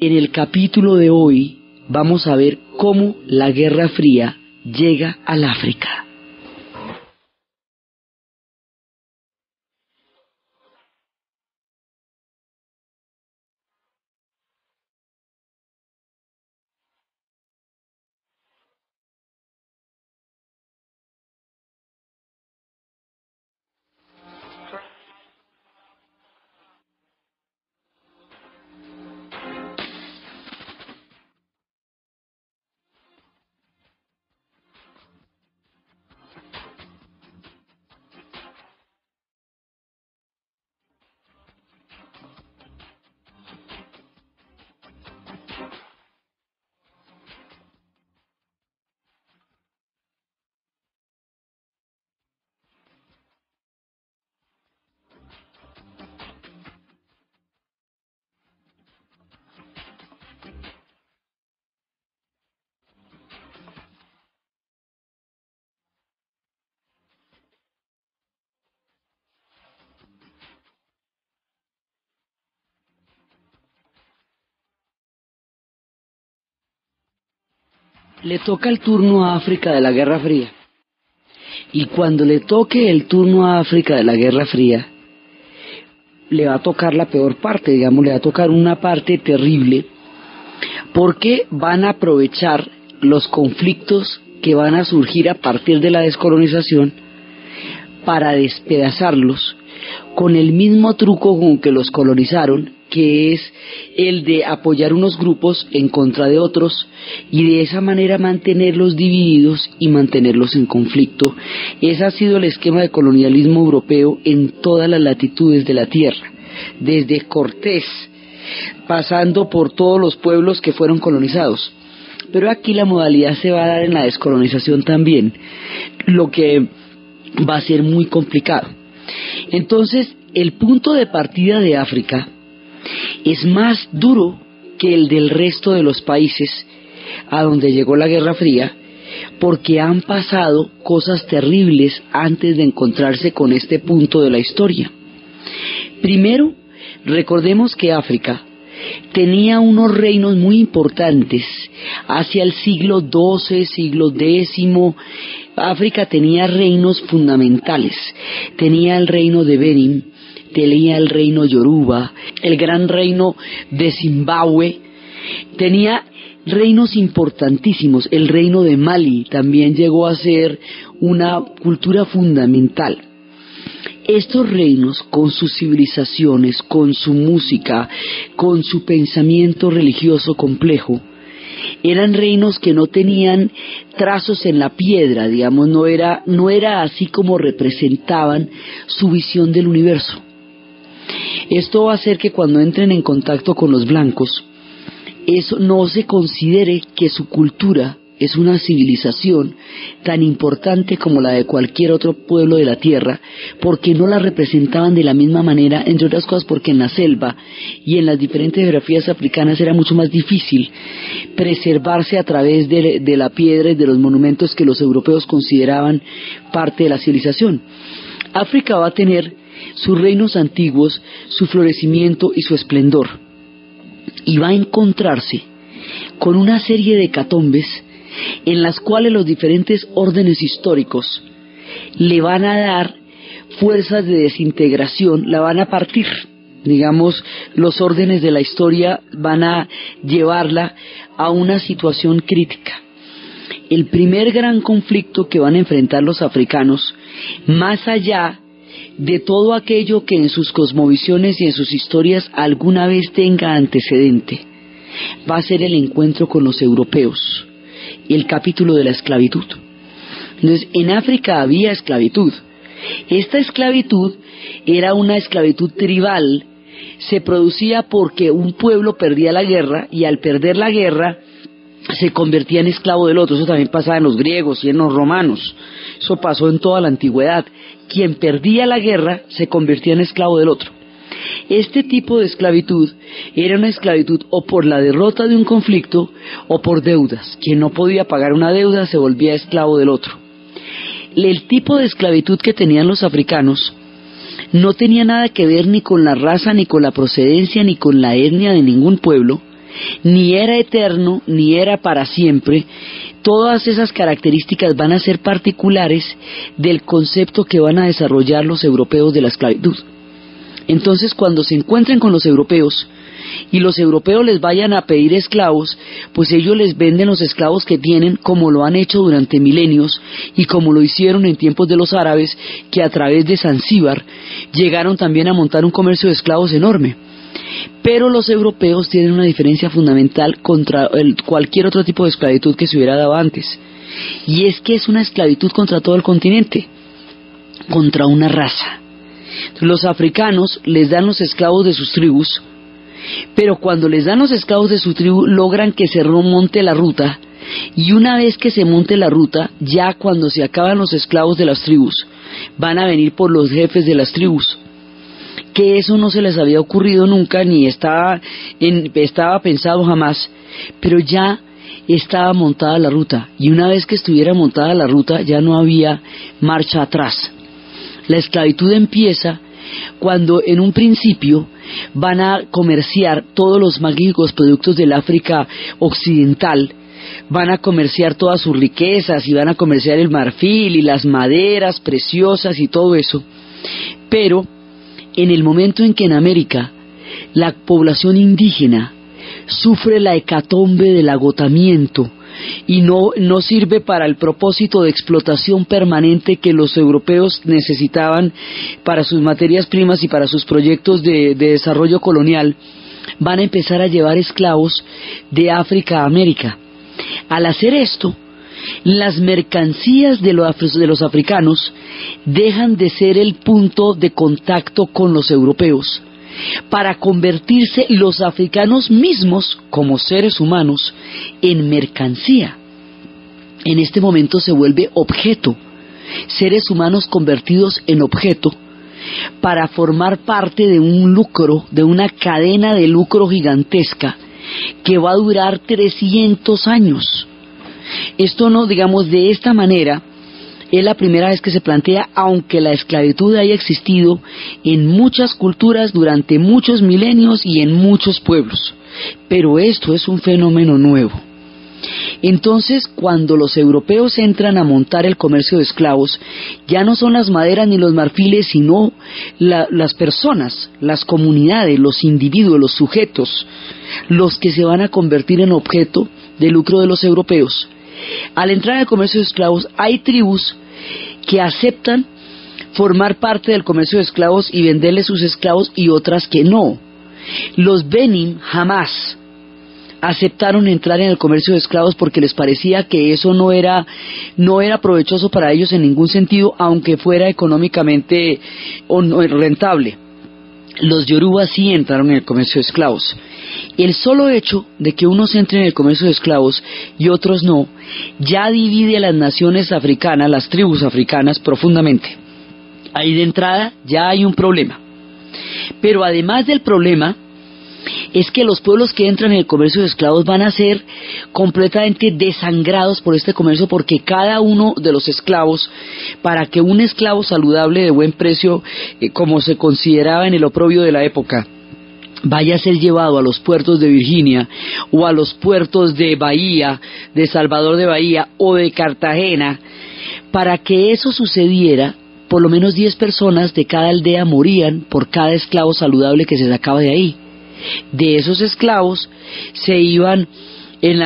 En el capítulo de hoy vamos a ver cómo la Guerra Fría llega al África. Le toca el turno a África de la Guerra Fría. Y cuando le toque el turno a África de la Guerra Fría, le va a tocar la peor parte, digamos, le va a tocar una parte terrible, porque van a aprovechar los conflictos que van a surgir a partir de la descolonización para despedazarlos con el mismo truco con que los colonizaron, que es el de apoyar unos grupos en contra de otros y de esa manera mantenerlos divididos y mantenerlos en conflicto. Ese ha sido el esquema de colonialismo europeo en todas las latitudes de la tierra, desde Cortés, pasando por todos los pueblos que fueron colonizados. Pero aquí la modalidad se va a dar en la descolonización también, lo que va a ser muy complicado. Entonces, el punto de partida de África es más duro que el del resto de los países a donde llegó la Guerra Fría, porque han pasado cosas terribles antes de encontrarse con este punto de la historia. Primero, recordemos que África tenía unos reinos muy importantes hacia el siglo XII, siglo X. África tenía reinos fundamentales. Tenía el reino de Benin, tenía el reino Yoruba, el gran reino de Zimbabue, tenía reinos importantísimos. El reino de Mali también llegó a ser una cultura fundamental. Estos reinos, con sus civilizaciones, con su música, con su pensamiento religioso complejo, eran reinos que no tenían trazos en la piedra, digamos, no era así como representaban su visión del universo. Esto va a hacer que cuando entren en contacto con los blancos, eso no se considere que su cultura es una civilización tan importante como la de cualquier otro pueblo de la tierra, porque no la representaban de la misma manera, entre otras cosas porque en la selva y en las diferentes geografías africanas era mucho más difícil preservarse a través de la piedra y de los monumentos que los europeos consideraban parte de la civilización. África va a tener sus reinos antiguos, su florecimiento y su esplendor, y va a encontrarse con una serie de hecatombes en las cuales los diferentes órdenes históricos le van a dar fuerzas de desintegración, la van a partir. Digamos, los órdenes de la historia van a llevarla a una situación crítica. El primer gran conflicto que van a enfrentar los africanos, más allá de todo aquello que en sus cosmovisiones y en sus historias alguna vez tenga antecedente, va a ser el encuentro con los europeos, el capítulo de la esclavitud. Entonces, en África había esclavitud. Esta esclavitud era una esclavitud tribal, se producía porque un pueblo perdía la guerra y al perder la guerra se convertía en esclavo del otro. Eso también pasaba en los griegos y en los romanos. Eso pasó en toda la antigüedad. Quien perdía la guerra se convertía en esclavo del otro. Este tipo de esclavitud era una esclavitud o por la derrota de un conflicto o por deudas. Quien no podía pagar una deuda se volvía esclavo del otro. El tipo de esclavitud que tenían los africanos no tenía nada que ver ni con la raza, ni con la procedencia, ni con la etnia de ningún pueblo, ni era eterno, ni era para siempre. Todas esas características van a ser particulares del concepto que van a desarrollar los europeos de la esclavitud. Entonces, cuando se encuentren con los europeos y los europeos les vayan a pedir esclavos, pues ellos les venden los esclavos que tienen, como lo han hecho durante milenios y como lo hicieron en tiempos de los árabes, que a través de Zanzíbar llegaron también a montar un comercio de esclavos enorme. Pero los europeos tienen una diferencia fundamental contra cualquier otro tipo de esclavitud que se hubiera dado antes, y es que es una esclavitud contra todo el continente, contra una raza. Entonces, los africanos les dan los esclavos de sus tribus, pero cuando les dan los esclavos de su tribu logran que se monte la ruta, y una vez que se monte la ruta, ya cuando se acaban los esclavos de las tribus, van a venir por los jefes de las tribus, que eso no se les había ocurrido nunca, ni estaba pensado jamás, pero ya estaba montada la ruta, y una vez que estuviera montada la ruta ya no había marcha atrás. La esclavitud empieza cuando en un principio van a comerciar todos los magníficos productos del África occidental, van a comerciar todas sus riquezas y van a comerciar el marfil y las maderas preciosas y todo eso, pero en el momento en que en América la población indígena sufre la hecatombe del agotamiento y no sirve para el propósito de explotación permanente que los europeos necesitaban para sus materias primas y para sus proyectos de desarrollo colonial, van a empezar a llevar esclavos de África a América. Al hacer esto, las mercancías de los africanos dejan de ser el punto de contacto con los europeos, para convertirse los africanos mismos, como seres humanos, en mercancía. En este momento se vuelve objeto, seres humanos convertidos en objeto, para formar parte de un lucro, de una cadena de lucro gigantesca, que va a durar 300 años. Esto no, digamos, de esta manera, es la primera vez que se plantea, aunque la esclavitud haya existido en muchas culturas durante muchos milenios y en muchos pueblos, pero esto es un fenómeno nuevo. Entonces, cuando los europeos entran a montar el comercio de esclavos, ya no son las maderas ni los marfiles, sino las personas, las comunidades, los individuos, los sujetos, los que se van a convertir en objeto de lucro de los europeos. Al entrar al comercio de esclavos, hay tribus que aceptan formar parte del comercio de esclavos y venderle sus esclavos, y otras que no. Los Benim jamás aceptaron entrar en el comercio de esclavos porque les parecía que eso no era provechoso para ellos en ningún sentido, aunque fuera económicamente rentable. Los Yoruba sí entraron en el comercio de esclavos. El solo hecho de que unos entren en el comercio de esclavos y otros no, ya divide a las naciones africanas, las tribus africanas, profundamente. Ahí de entrada ya hay un problema. Pero además del problema, es que los pueblos que entran en el comercio de esclavos van a ser completamente desangrados por este comercio, porque cada uno de los esclavos, para que un esclavo saludable de buen precio, como se consideraba en el oprobio de la época, vaya a ser llevado a los puertos de Virginia o a los puertos de Bahía, de Salvador de Bahía o de Cartagena, para que eso sucediera, por lo menos 10 personas de cada aldea morían por cada esclavo saludable que se sacaba de ahí. De esos esclavos se iban en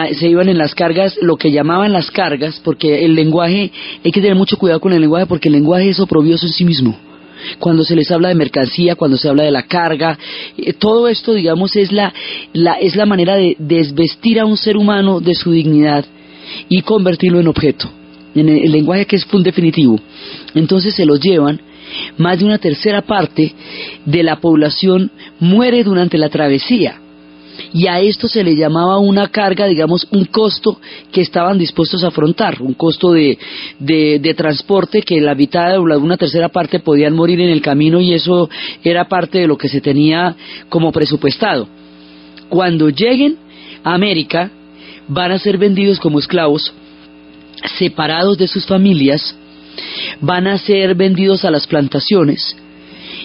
las cargas, lo que llamaban las cargas, porque el lenguaje, hay que tener mucho cuidado con el lenguaje, porque el lenguaje es oprobioso en sí mismo. Cuando se les habla de mercancía, cuando se habla de la carga, todo esto, digamos, es la manera de desvestir a un ser humano de su dignidad y convertirlo en objeto, en el lenguaje que es full definitivo. Entonces se los llevan. Más de una tercera parte de la población muere durante la travesía, y a esto se le llamaba una carga, digamos, un costo que estaban dispuestos a afrontar, un costo de transporte, que la mitad o una tercera parte podían morir en el camino, y eso era parte de lo que se tenía como presupuestado. Cuando lleguen a América, van a ser vendidos como esclavos, separados de sus familias, van a ser vendidos a las plantaciones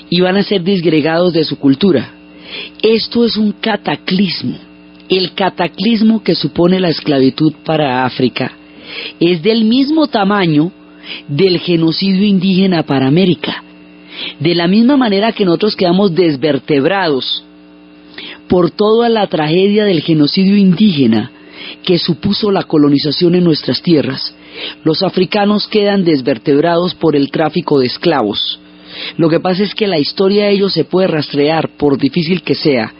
y van a ser disgregados de su cultura. Esto es un cataclismo. el cataclismo que supone la esclavitud para África es del mismo tamaño del genocidio indígena para América. De la misma manera que nosotros quedamos desvertebrados por toda la tragedia del genocidio indígena que supuso la colonización en nuestras tierras, los africanos quedan desvertebrados por el tráfico de esclavos. Lo que pasa es que la historia de ellos se puede rastrear, por difícil que sea.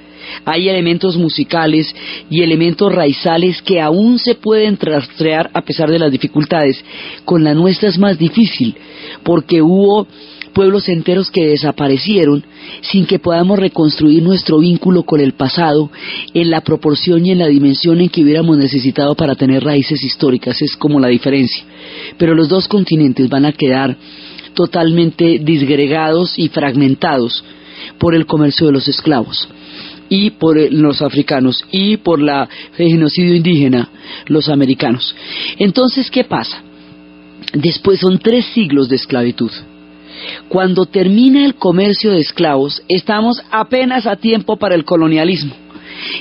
Hay elementos musicales y elementos raizales que aún se pueden rastrear a pesar de las dificultades. Con la nuestra es más difícil, porque hubo pueblos enteros que desaparecieron sin que podamos reconstruir nuestro vínculo con el pasado en la proporción y en la dimensión en que hubiéramos necesitado para tener raíces históricas. Es como la diferencia. Pero los dos continentes van a quedar totalmente disgregados y fragmentados por el comercio de los esclavos y por los africanos y por el genocidio indígena, los americanos. Entonces, ¿qué pasa? Después son 3 siglos de esclavitud. Cuando termina el comercio de esclavos, estamos apenas a tiempo para el colonialismo.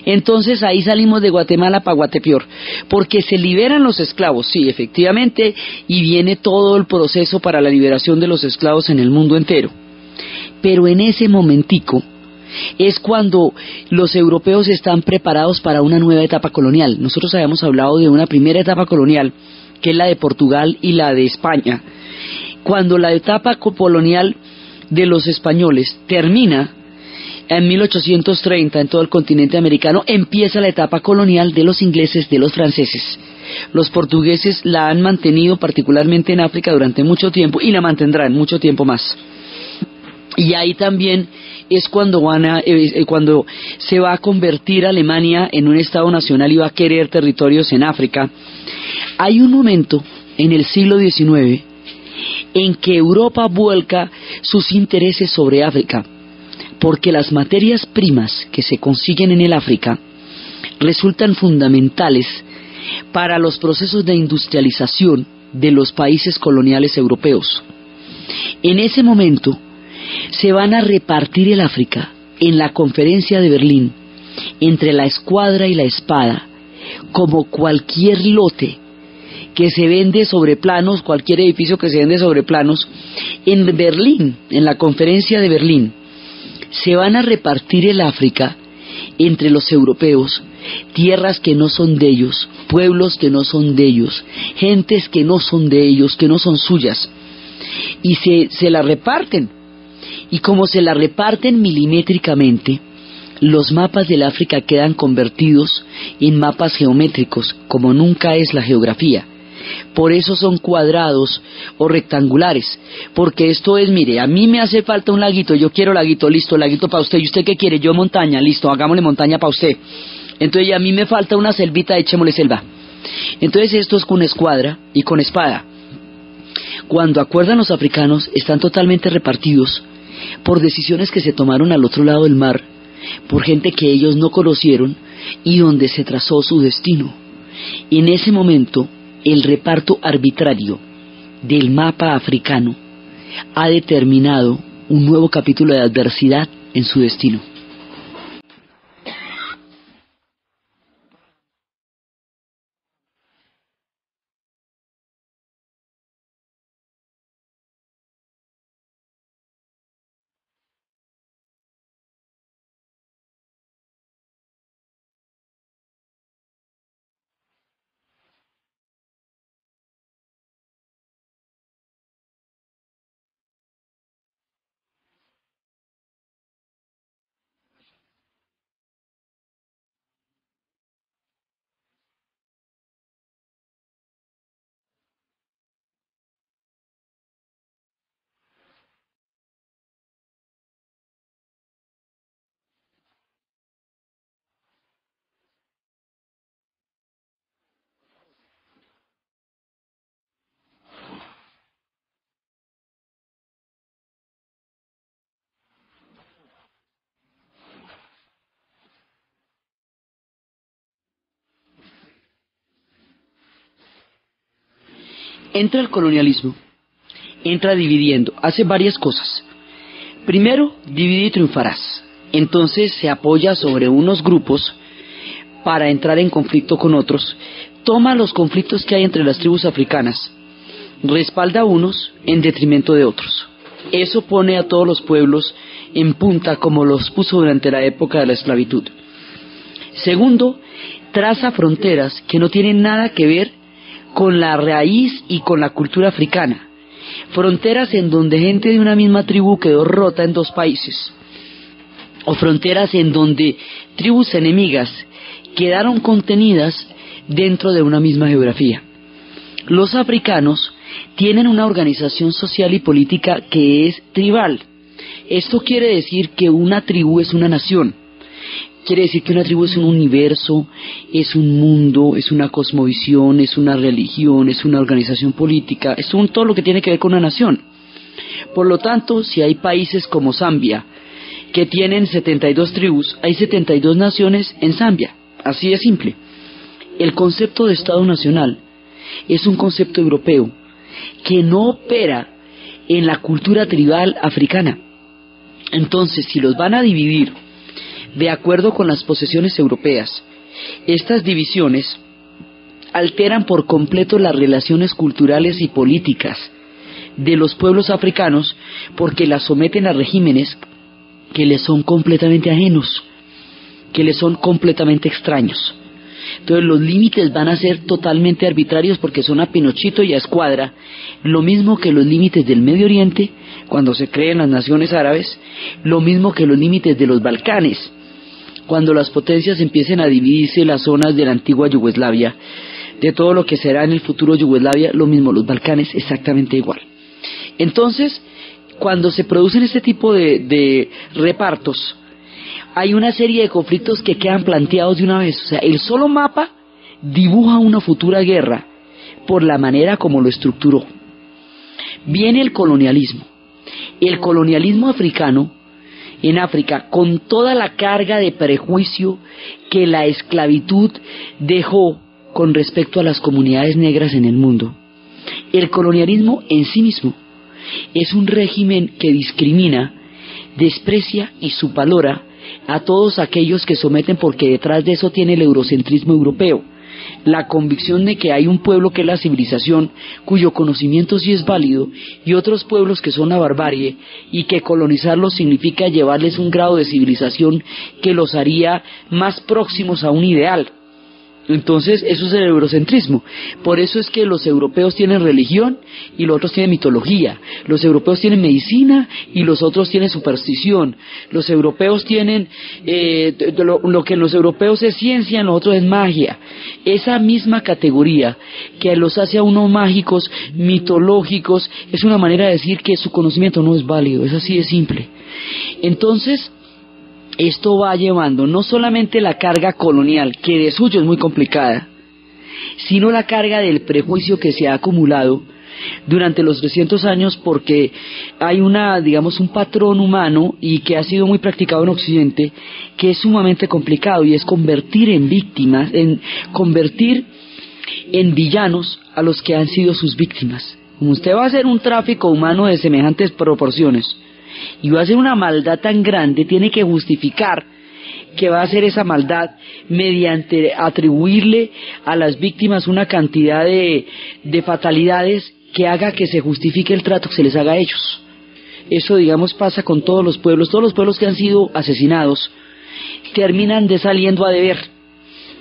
Entonces ahí salimos de Guatemala para Guatepeor, porque se liberan los esclavos, sí, efectivamente, y viene todo el proceso para la liberación de los esclavos en el mundo entero. Pero en ese momentico es cuando los europeos están preparados para una nueva etapa colonial. Nosotros habíamos hablado de una primera etapa colonial, que es la de Portugal y la de España. Cuando la etapa colonial de los españoles termina en 1830 en todo el continente americano, empieza la etapa colonial de los ingleses, de los franceses. Los portugueses la han mantenido particularmente en África durante mucho tiempo y la mantendrán mucho tiempo más. Y ahí también es cuando cuando se va a convertir Alemania en un Estado nacional y va a querer territorios en África. Hay un momento en el siglo XIX en que Europa vuelca sus intereses sobre África, porque las materias primas que se consiguen en el África resultan fundamentales para los procesos de industrialización de los países coloniales europeos. En ese momento se van a repartir el África en la Conferencia de Berlín entre la escuadra y la espada, como cualquier lote que se vende sobre planos, cualquier edificio que se vende sobre planos. En Berlín, en la Conferencia de Berlín, se van a repartir el África entre los europeos, tierras que no son de ellos, pueblos que no son de ellos, gentes que no son de ellos, que no son suyas, y se la reparten. Y como se la reparten milimétricamente, los mapas del África quedan convertidos en mapas geométricos, como nunca es la geografía. Por eso son cuadrados o rectangulares, porque esto es, mire, a mí me hace falta un laguito, yo quiero laguito, listo, laguito para usted. ¿Y usted qué quiere? Yo montaña, listo, hagámosle montaña para usted. Entonces a mí me falta una selvita, echémosle selva. Entonces esto es con escuadra y con espada. Cuando acuerdan los africanos, están totalmente repartidos por decisiones que se tomaron al otro lado del mar, por gente que ellos no conocieron y donde se trazó su destino. En ese momento, el reparto arbitrario del mapa africano ha determinado un nuevo capítulo de adversidad en su destino. Entra el colonialismo, entra dividiendo, hace varias cosas. Primero, divide y triunfarás. Entonces se apoya sobre unos grupos para entrar en conflicto con otros, toma los conflictos que hay entre las tribus africanas, respalda a unos en detrimento de otros. Eso pone a todos los pueblos en punta como los puso durante la época de la esclavitud. Segundo, traza fronteras que no tienen nada que ver con la raíz y con la cultura africana. Fronteras en donde gente de una misma tribu quedó rota en dos países. O fronteras en donde tribus enemigas quedaron contenidas dentro de una misma geografía. Los africanos tienen una organización social y política que es tribal. Esto quiere decir que una tribu es una nación. Quiere decir que una tribu es un universo, es un mundo, es una cosmovisión, es una religión, es una organización política, es todo lo que tiene que ver con una nación. Por lo tanto, si hay países como Zambia, que tienen 72 tribus, hay 72 naciones en Zambia. Así de simple. El concepto de Estado Nacional es un concepto europeo que no opera en la cultura tribal africana. Entonces, si los van a dividir de acuerdo con las posesiones europeas, estas divisiones alteran por completo las relaciones culturales y políticas de los pueblos africanos porque las someten a regímenes que les son completamente ajenos, que les son completamente extraños. Entonces los límites van a ser totalmente arbitrarios porque son a Pinochito y a Escuadra, lo mismo que los límites del Medio Oriente cuando se creen las naciones árabes, lo mismo que los límites de los Balcanes, cuando las potencias empiecen a dividirse las zonas de la antigua Yugoslavia, de todo lo que será en el futuro Yugoslavia, lo mismo los Balcanes, exactamente igual. Entonces, cuando se producen este tipo de repartos, hay una serie de conflictos que quedan planteados de una vez. O sea, el solo mapa dibuja una futura guerra por la manera como lo estructuró. Viene el colonialismo. El colonialismo africano, en África, con toda la carga de prejuicio que la esclavitud dejó con respecto a las comunidades negras en el mundo. El colonialismo en sí mismo es un régimen que discrimina, desprecia y subvalora a todos aquellos que someten, porque detrás de eso tiene el eurocentrismo europeo, la convicción de que hay un pueblo que es la civilización, cuyo conocimiento sí es válido, y otros pueblos que son la barbarie, y que colonizarlos significa llevarles un grado de civilización que los haría más próximos a un ideal. Entonces eso es el eurocentrismo. Por eso es que los europeos tienen religión y los otros tienen mitología. Los europeos tienen medicina y los otros tienen superstición. Los europeos tienen lo que en los europeos es ciencia, en los otros es magia. Esa misma categoría que los hace a unos mágicos, mitológicos, es una manera de decir que su conocimiento no es válido. Es así de simple. Entonces, esto va llevando no solamente la carga colonial, que de suyo es muy complicada, sino la carga del prejuicio que se ha acumulado durante los 300 años, porque hay un patrón humano y que ha sido muy practicado en Occidente, que es sumamente complicado, y es convertir en víctimas, convertir en villanos a los que han sido sus víctimas. Como usted va a hacer un tráfico humano de semejantes proporciones, y va a hacer una maldad tan grande, tiene que justificar que va a hacer esa maldad mediante atribuirle a las víctimas una cantidad de fatalidades que haga que se justifique el trato que se les haga a ellos. Eso, pasa con todos los pueblos que han sido asesinados terminan saliendo a deber.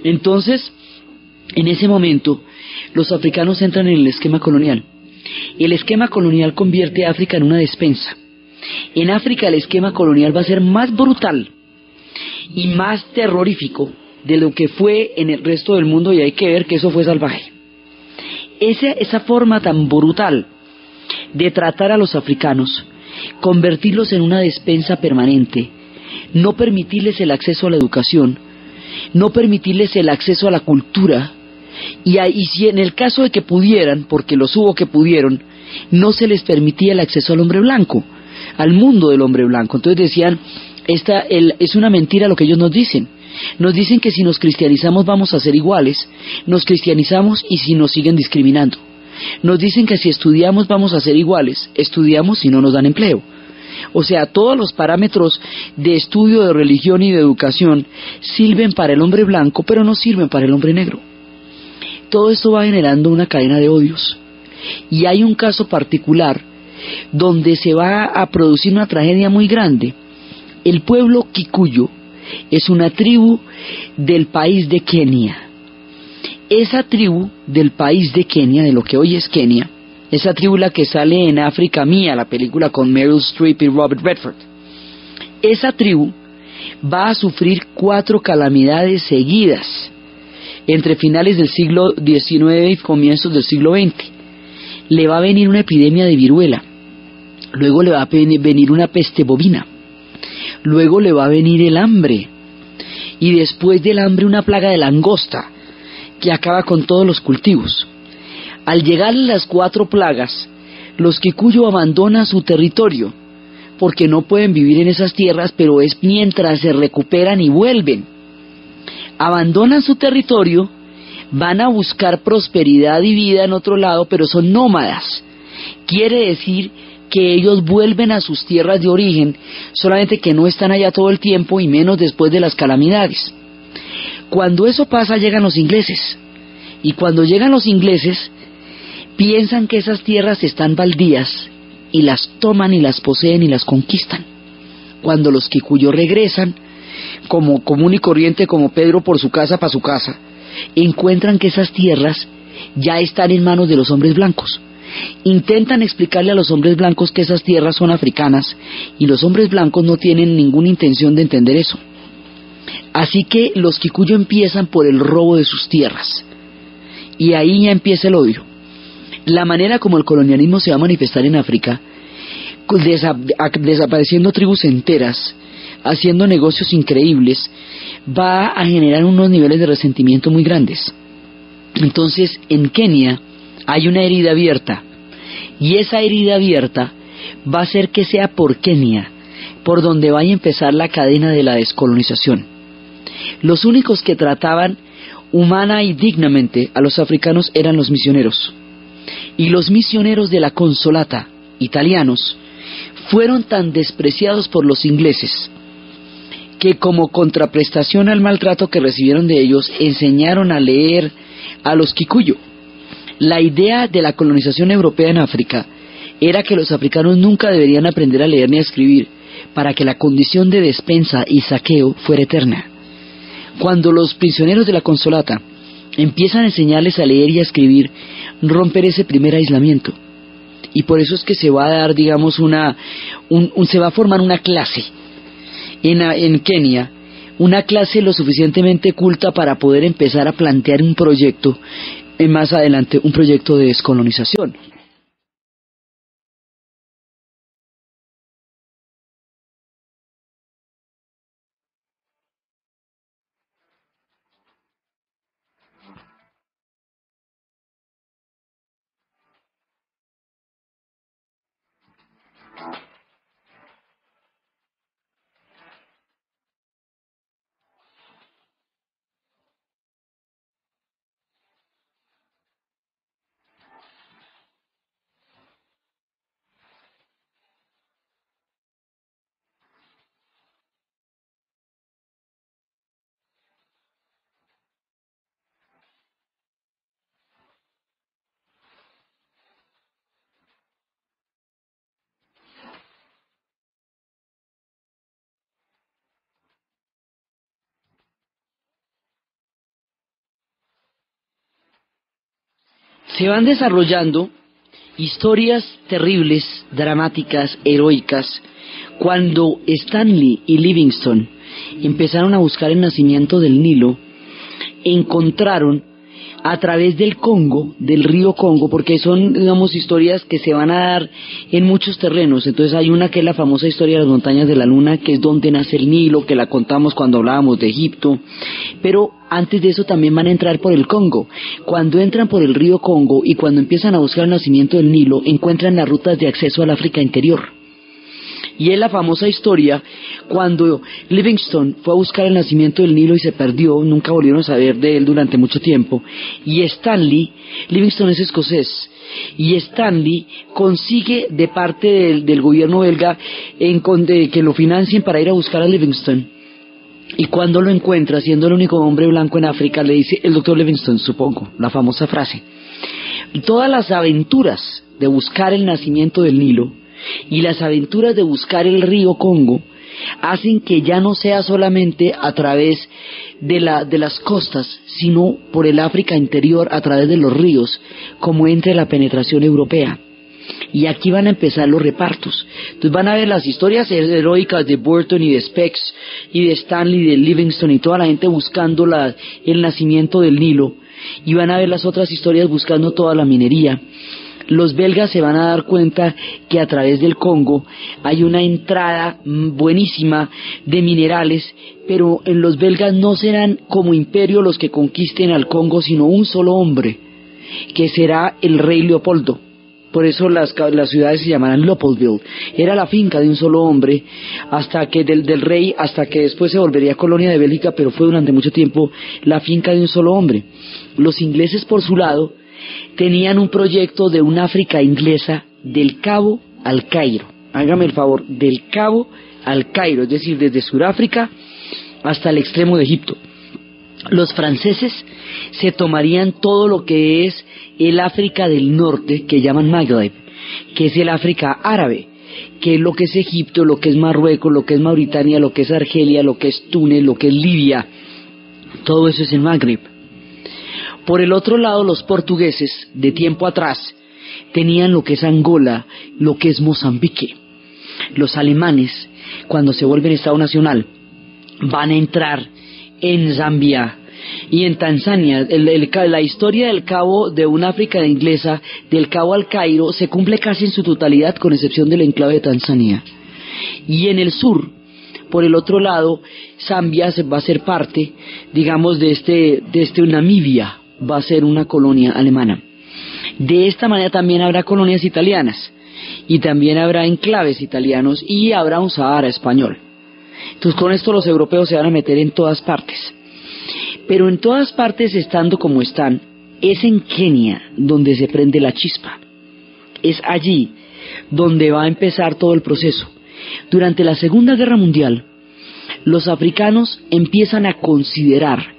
Entonces, en ese momento, los africanos entran en el esquema colonial. El esquema colonial convierte a África en una despensa. En África el esquema colonial va a ser más brutal y más terrorífico de lo que fue en el resto del mundo, y hay que ver que eso fue salvaje. Esa forma tan brutal de tratar a los africanos, convertirlos en una despensa permanente, no permitirles el acceso a la educación, no permitirles el acceso a la cultura, y si en el caso de que pudieran, porque los hubo que pudieron, no se les permitía el acceso al hombre blanco, al mundo del hombre blanco. Entonces decían, es una mentira lo que ellos nos dicen. Nos dicen que si nos cristianizamos vamos a ser iguales. Nos cristianizamos y si nos siguen discriminando. Nos dicen que si estudiamos vamos a ser iguales. Estudiamos y no nos dan empleo. O sea, todos los parámetros de estudio de religión y de educación sirven para el hombre blanco, pero no sirven para el hombre negro. Todo esto va generando una cadena de odios. Y hay un caso particular donde se va a producir una tragedia muy grande. El pueblo Kikuyu es una tribu del país de Kenia. Esa tribu del país de Kenia, de lo que hoy es Kenia, esa tribu la que sale en África Mía, la película con Meryl Streep y Robert Redford, esa tribu va a sufrir 4 calamidades seguidas entre finales del siglo XIX y comienzos del siglo XX. Le va a venir una epidemia de viruela, luego le va a venir una peste bovina, luego le va a venir el hambre, y después del hambre una plaga de langosta que acaba con todos los cultivos. Al llegar las 4 plagas, los Kikuyu abandonan su territorio, porque no pueden vivir en esas tierras, pero es mientras se recuperan y vuelven. Abandonan su territorio, van a buscar prosperidad y vida en otro lado, pero son nómadas. Quiere decir que ellos vuelven a sus tierras de origen, solamente que no están allá todo el tiempo y menos después de las calamidades. Cuando eso pasa, llegan los ingleses, y cuando llegan los ingleses, piensan que esas tierras están baldías, y las toman y las poseen y las conquistan. Cuando los Kikuyu regresan, como común y corriente, como Pedro por su casa para su casa, encuentran que esas tierras ya están en manos de los hombres blancos. Intentan explicarle a los hombres blancos que esas tierras son africanas, y los hombres blancos no tienen ninguna intención de entender eso. Así que los Kikuyu empiezan por el robo de sus tierras, y ahí ya empieza el odio. La manera como el colonialismo se va a manifestar en África, desapareciendo tribus enteras, haciendo negocios increíbles, va a generar unos niveles de resentimiento muy grandes. Entonces, en Kenia hay una herida abierta, y esa herida abierta va a hacer que sea por Kenia por donde vaya a empezar la cadena de la descolonización. Los únicos que trataban humana y dignamente a los africanos eran los misioneros. Y los misioneros de la Consolata, italianos, fueron tan despreciados por los ingleses que, como contraprestación al maltrato que recibieron de ellos, enseñaron a leer a los Kikuyu. La idea de la colonización europea en África era que los africanos nunca deberían aprender a leer ni a escribir, para que la condición de despensa y saqueo fuera eterna. Cuando los prisioneros de la Consolata empiezan a enseñarles a leer y a escribir, romper ese primer aislamiento. Y por eso es que se va a dar, digamos, se va a formar una clase en Kenia, una clase lo suficientemente culta para poder empezar a plantear un proyecto, más adelante un proyecto de descolonización. Se van desarrollando historias terribles, dramáticas, heroicas. Cuando Stanley y Livingstone empezaron a buscar el nacimiento del Nilo, encontraron a través del Congo, del río Congo, porque son, digamos, historias que se van a dar en muchos terrenos. Entonces hay una que es la famosa historia de las montañas de la luna, que es donde nace el Nilo, que la contamos cuando hablábamos de Egipto, pero antes de eso también van a entrar por el Congo. Cuando entran por el río Congo y cuando empiezan a buscar el nacimiento del Nilo, encuentran las rutas de acceso al África interior. Y es la famosa historia cuando Livingstone fue a buscar el nacimiento del Nilo y se perdió, nunca volvieron a saber de él durante mucho tiempo. Y Stanley, Livingstone es escocés, y Stanley consigue de parte del gobierno belga que lo financien para ir a buscar a Livingstone. Y cuando lo encuentra, siendo el único hombre blanco en África, le dice el doctor Livingstone, supongo, la famosa frase: todas las aventuras de buscar el nacimiento del Nilo y las aventuras de buscar el río Congo hacen que ya no sea solamente a través de las costas, sino por el África interior, a través de los ríos, como entre la penetración europea. Y aquí van a empezar los repartos. Entonces van a ver las historias heroicas de Burton y de Spex y de Stanley y de Livingstone y toda la gente buscando el nacimiento del Nilo, y van a ver las otras historias buscando toda la minería. Los belgas se van a dar cuenta que a través del Congo hay una entrada buenísima de minerales, pero en los belgas no serán como imperio los que conquisten al Congo, sino un solo hombre, que será el rey Leopoldo. Por eso las ciudades se llamarán Leopoldville. Era la finca de un solo hombre, hasta que del rey, hasta que después se volvería colonia de Bélgica, pero fue durante mucho tiempo la finca de un solo hombre. Los ingleses, por su lado, tenían un proyecto de un África inglesa del Cabo al Cairo. Hágame el favor, del Cabo al Cairo, es decir, desde Sudáfrica hasta el extremo de Egipto. Los franceses se tomarían todo lo que es el África del norte, que llaman Magreb, que es el África árabe, que es lo que es Egipto, lo que es Marruecos, lo que es Mauritania, lo que es Argelia, lo que es Túnez, lo que es Libia. Todo eso es el Magreb. Por el otro lado, los portugueses, de tiempo atrás, tenían lo que es Angola, lo que es Mozambique. Los alemanes, cuando se vuelven Estado Nacional, van a entrar en Zambia y en Tanzania. La historia del Cabo, de una África inglesa, del Cabo al Cairo, se cumple casi en su totalidad, con excepción del enclave de Tanzania. Y en el sur, por el otro lado, Zambia va a ser parte, digamos, de Namibia, va a ser una colonia alemana. De esta manera también habrá colonias italianas, y también habrá enclaves italianos, y habrá un Sahara español. Entonces con esto los europeos se van a meter en todas partes. Pero en todas partes, estando como están, es en Kenia donde se prende la chispa. Es allí donde va a empezar todo el proceso. Durante la Segunda Guerra Mundial, los africanos empiezan a considerar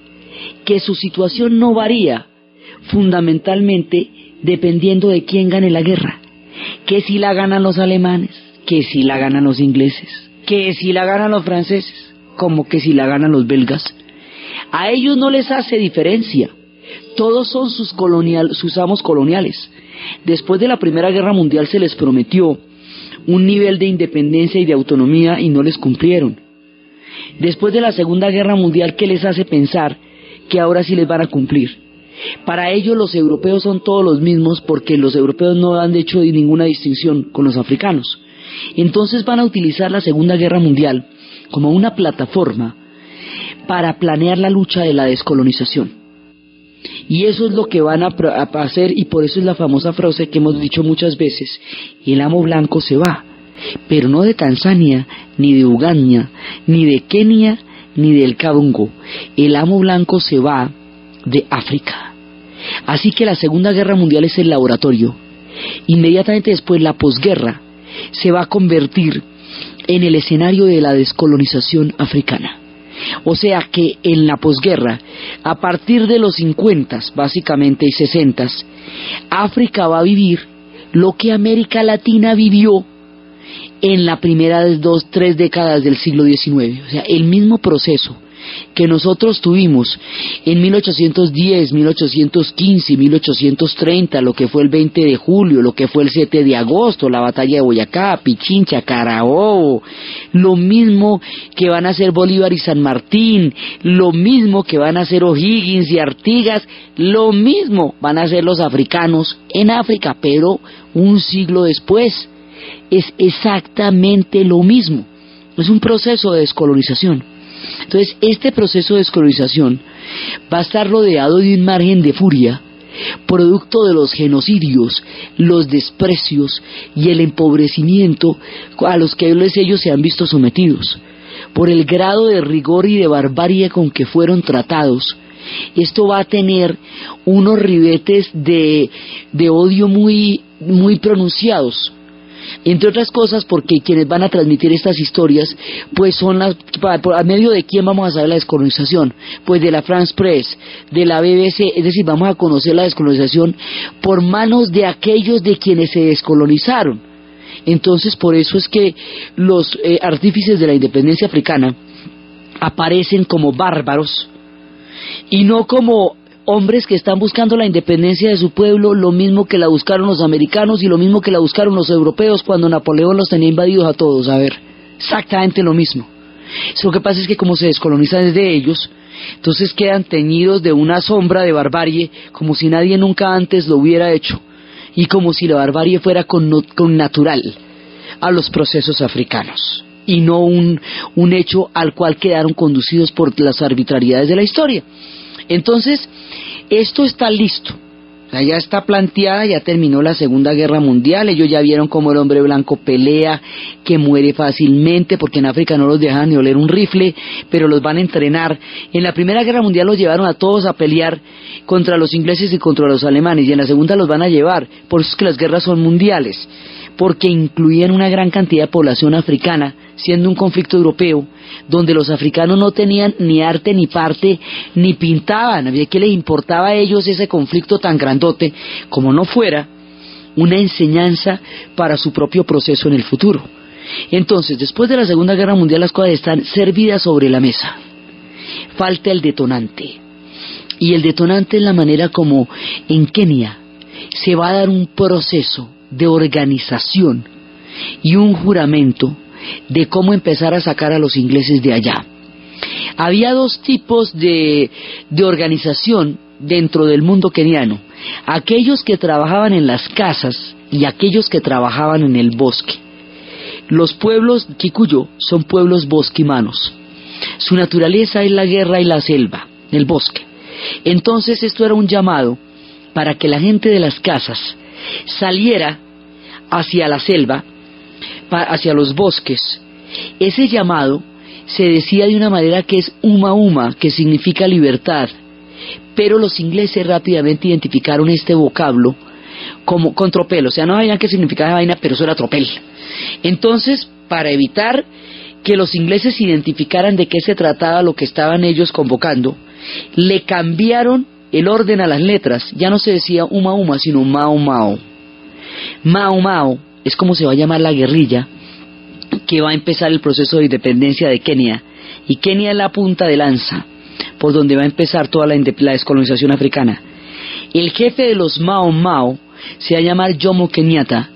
que su situación no varía fundamentalmente dependiendo de quién gane la guerra, que si la ganan los alemanes, que si la ganan los ingleses, que si la ganan los franceses, como que si la ganan los belgas. A ellos no les hace diferencia, todos son sus amos coloniales. Después de la Primera Guerra Mundial se les prometió un nivel de independencia y de autonomía y no les cumplieron. Después de la Segunda Guerra Mundial, ¿qué les hace pensar que ahora sí les van a cumplir? Para ellos los europeos son todos los mismos, porque los europeos no han hecho ninguna distinción con los africanos. Entonces van a utilizar la Segunda Guerra Mundial como una plataforma para planear la lucha de la descolonización. Y eso es lo que van a hacer, y por eso es la famosa frase que hemos dicho muchas veces: el amo blanco se va, pero no de Tanzania, ni de Uganda, ni de Kenia, ni del Congo. El amo blanco se va de África. Así que la Segunda Guerra Mundial es el laboratorio. Inmediatamente después, la posguerra se va a convertir en el escenario de la descolonización africana. O sea que en la posguerra, a partir de los 50 básicamente y 60, África va a vivir lo que América Latina vivió en las primeras 2-3 décadas del siglo XIX. O sea, el mismo proceso que nosotros tuvimos en 1810, 1815, 1830, lo que fue el 20 de julio, lo que fue el 7 de agosto, la batalla de Boyacá, Pichincha, Carabobo, lo mismo que van a hacer Bolívar y San Martín, lo mismo que van a hacer O'Higgins y Artigas, lo mismo van a hacer los africanos en África, pero un siglo después. Es exactamente lo mismo. Es un proceso de descolonización. Entonces, este proceso de descolonización va a estar rodeado de un margen de furia, producto de los genocidios, los desprecios y el empobrecimiento a los que ellos se han visto sometidos. Por el grado de rigor y de barbarie con que fueron tratados, esto va a tener unos ribetes de odio muy, muy pronunciados. Entre otras cosas porque quienes van a transmitir estas historias pues son a medio de quién vamos a saber la descolonización, pues de la France Press, de la BBC, es decir, vamos a conocer la descolonización por manos de aquellos de quienes se descolonizaron. Entonces por eso es que los artífices de la independencia africana aparecen como bárbaros y no como hombres que están buscando la independencia de su pueblo, lo mismo que la buscaron los americanos y lo mismo que la buscaron los europeos cuando Napoleón los tenía invadidos a todos. A ver, exactamente lo mismo. Lo que pasa es que como se descolonizan desde ellos, entonces quedan teñidos de una sombra de barbarie, como si nadie nunca antes lo hubiera hecho, y como si la barbarie fuera con natural a los procesos africanos, y no un hecho al cual quedaron conducidos por las arbitrariedades de la historia. Entonces, esto está listo, o sea, ya está planteada, ya terminó la Segunda Guerra Mundial, ellos ya vieron cómo el hombre blanco pelea, que muere fácilmente, porque en África no los dejan ni oler un rifle, pero los van a entrenar. En la Primera Guerra Mundial los llevaron a todos a pelear contra los ingleses y contra los alemanes, y en la Segunda los van a llevar, por eso es que las guerras son mundiales, porque incluían una gran cantidad de población africana, siendo un conflicto europeo, donde los africanos no tenían ni arte ni parte, ni pintaban. Había que les importaba a ellos ese conflicto tan grandote, como no fuera una enseñanza para su propio proceso en el futuro. Entonces, después de la Segunda Guerra Mundial, las cosas están servidas sobre la mesa. Falta el detonante. Y el detonante es la manera como en Kenia se va a dar un proceso de organización y un juramento de cómo empezar a sacar a los ingleses de allá. Había dos tipos de organización dentro del mundo keniano: aquellos que trabajaban en las casas y aquellos que trabajaban en el bosque. Los pueblos Kikuyu son pueblos bosquimanos. Su naturaleza es la guerra y la selva, el bosque. Entonces esto era un llamado para que la gente de las casas saliera hacia la selva, hacia los bosques. Ese llamado se decía de una manera que es Uma Uma, que significa libertad, pero los ingleses rápidamente identificaron este vocablo como con tropel, o sea, no sabían qué significaba vaina, pero eso era tropel. Entonces, para evitar que los ingleses identificaran de qué se trataba lo que estaban ellos convocando, le cambiaron el orden a las letras. Ya no se decía Uma Uma, sino Mao Mao. Mao Mao es como se va a llamar la guerrilla que va a empezar el proceso de independencia de Kenia, y Kenia es la punta de lanza por donde va a empezar toda la descolonización africana. El jefe de los Mao Mao se va a llamar Jomo Kenyatta,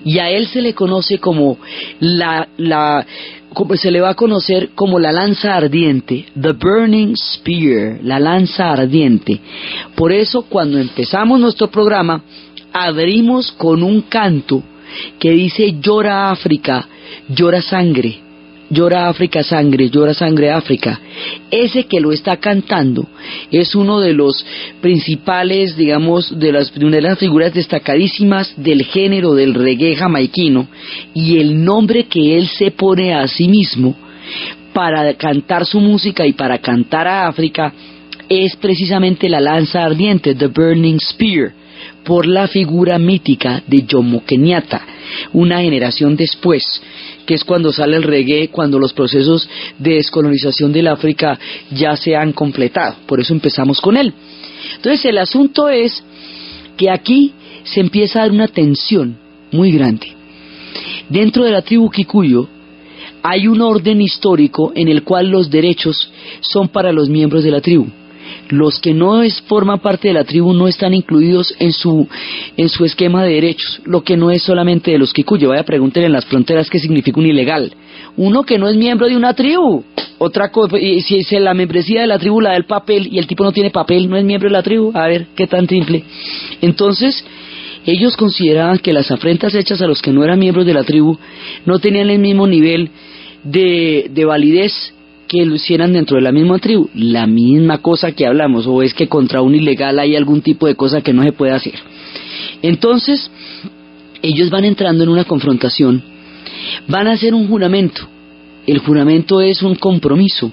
y a él se le conoce como se le va a conocer como la lanza ardiente, the burning spear, la lanza ardiente. Por eso cuando empezamos nuestro programa abrimos con un canto que dice: llora África, llora sangre, llora África sangre, llora sangre África. Ese que lo está cantando es uno de los principales, digamos, de una de las figuras destacadísimas del género del reggae jamaiquino, y el nombre que él se pone a sí mismo para cantar su música y para cantar a África es precisamente la lanza ardiente, the burning spear, por la figura mítica de Jomo Kenyatta, una generación después, que es cuando sale el reggae, cuando los procesos de descolonización del África ya se han completado. Por eso empezamos con él. Entonces el asunto es que aquí se empieza a dar una tensión muy grande. Dentro de la tribu Kikuyu hay un orden histórico en el cual los derechos son para los miembros de la tribu. Los que no forman parte de la tribu no están incluidos en su esquema de derechos, lo que no es solamente de los Kikuyu. Vaya, pregúntenle en las fronteras qué significa un ilegal. Uno que no es miembro de una tribu. Otra cosa, si la membresía de la tribu la da el papel y el tipo no tiene papel, no es miembro de la tribu, a ver, qué tan simple. Entonces, ellos consideraban que las afrentas hechas a los que no eran miembros de la tribu no tenían el mismo nivel de validez que lo hicieran dentro de la misma tribu. La misma cosa que hablamos, o es que contra un ilegal hay algún tipo de cosa que no se puede hacer. Entonces ellos van entrando en una confrontación, van a hacer un juramento. El juramento es un compromiso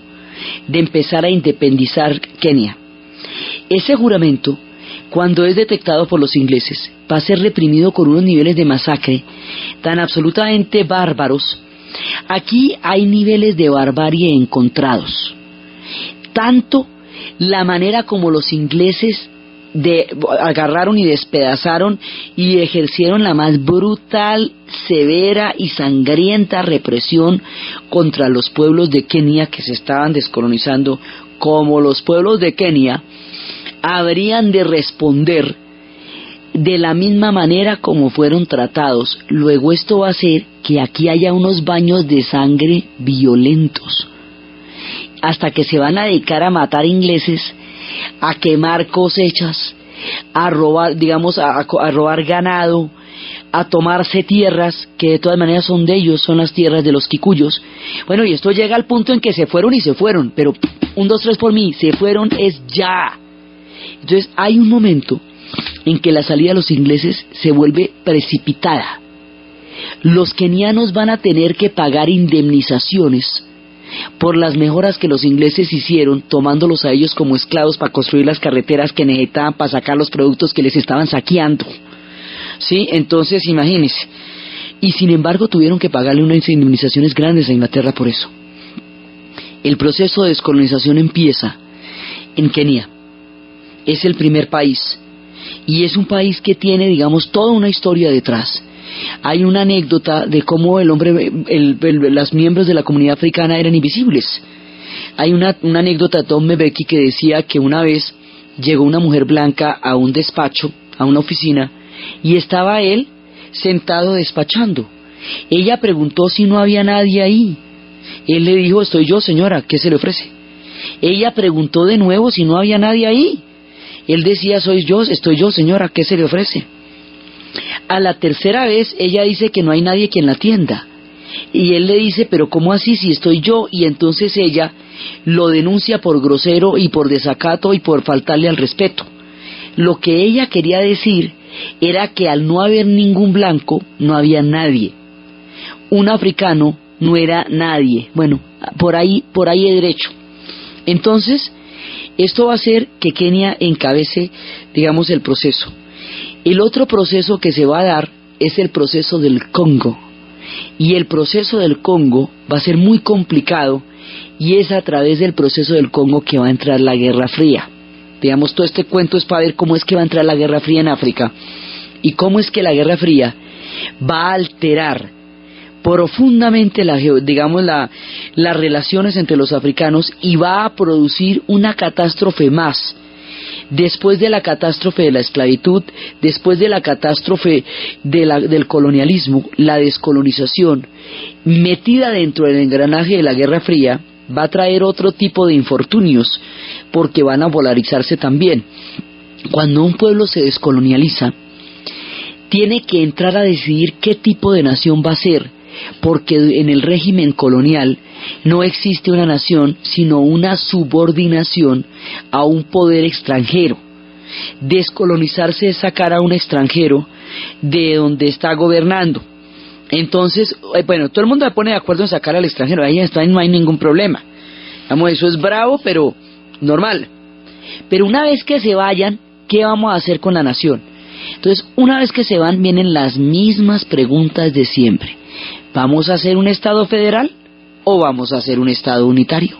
de empezar a independizar Kenia. Ese juramento cuando es detectado por los ingleses, va a ser reprimido con unos niveles de masacre tan absolutamente bárbaros. Aquí hay niveles de barbarie encontrados. Tanto la manera como los ingleses agarraron y despedazaron y ejercieron la más brutal, severa y sangrienta represión contra los pueblos de Kenia que se estaban descolonizando, como los pueblos de Kenia habrían de responder de la misma manera como fueron tratados. Luego esto va a hacer que aquí haya unos baños de sangre violentos, hasta que se van a dedicar a matar ingleses, a quemar cosechas, a robar, digamos, a robar ganado, a tomarse tierras que de todas maneras son de ellos, son las tierras de los kikuyos. Bueno, y esto llega al punto en que se fueron, pero 1, 2, 3 por mí, se fueron es ya. Entonces hay un momento en que la salida de los ingleses se vuelve precipitada. Los kenianos van a tener que pagar indemnizaciones por las mejoras que los ingleses hicieron, tomándolos a ellos como esclavos para construir las carreteras que necesitaban para sacar los productos que les estaban saqueando. ¿Sí? Entonces, imagínense. Y sin embargo tuvieron que pagarle unas indemnizaciones grandes a Inglaterra por eso. El proceso de descolonización empieza en Kenia. Es el primer país. Y es un país que tiene, digamos, toda una historia detrás. Hay una anécdota de cómo los miembros de la comunidad africana eran invisibles. Hay una anécdota de Tom Mbeki que decía que una vez llegó una mujer blanca a un despacho, a una oficina, y estaba él sentado despachando. Ella preguntó si no había nadie ahí. Él le dijo: estoy yo, señora, ¿qué se le ofrece? Ella preguntó de nuevo si no había nadie ahí. Él decía: estoy yo, señora, ¿qué se le ofrece? A la tercera vez ella dice que no hay nadie quien la atienda. Y él le dice: pero ¿cómo así si estoy yo? Y entonces ella lo denuncia por grosero y por desacato y por faltarle al respeto. Lo que ella quería decir era que al no haber ningún blanco, no había nadie. Un africano no era nadie. Bueno, por ahí es derecho. Entonces, esto va a hacer que Kenia encabece, digamos, el proceso. El otro proceso que se va a dar es el proceso del Congo. Y el proceso del Congo va a ser muy complicado, y es a través del proceso del Congo que va a entrar la Guerra Fría. Digamos, todo este cuento es para ver cómo es que va a entrar la Guerra Fría en África, y cómo es que la Guerra Fría va a alterar profundamente las relaciones entre los africanos, y va a producir una catástrofe más. Después de la catástrofe de la esclavitud, después de la catástrofe del colonialismo, la descolonización, metida dentro del engranaje de la Guerra Fría, va a traer otro tipo de infortunios, porque van a polarizarse también. Cuando un pueblo se descolonializa, tiene que entrar a decidir qué tipo de nación va a ser, porque en el régimen colonial no existe una nación, sino una subordinación a un poder extranjero. Descolonizarse es sacar a un extranjero de donde está gobernando. Entonces, bueno, todo el mundo se pone de acuerdo en sacar al extranjero, ahí no hay ningún problema. Vamos, eso es bravo, pero normal. Pero una vez que se vayan, ¿qué vamos a hacer con la nación? Entonces, una vez que se van, vienen las mismas preguntas de siempre. ¿Vamos a hacer un Estado federal o vamos a hacer un Estado unitario?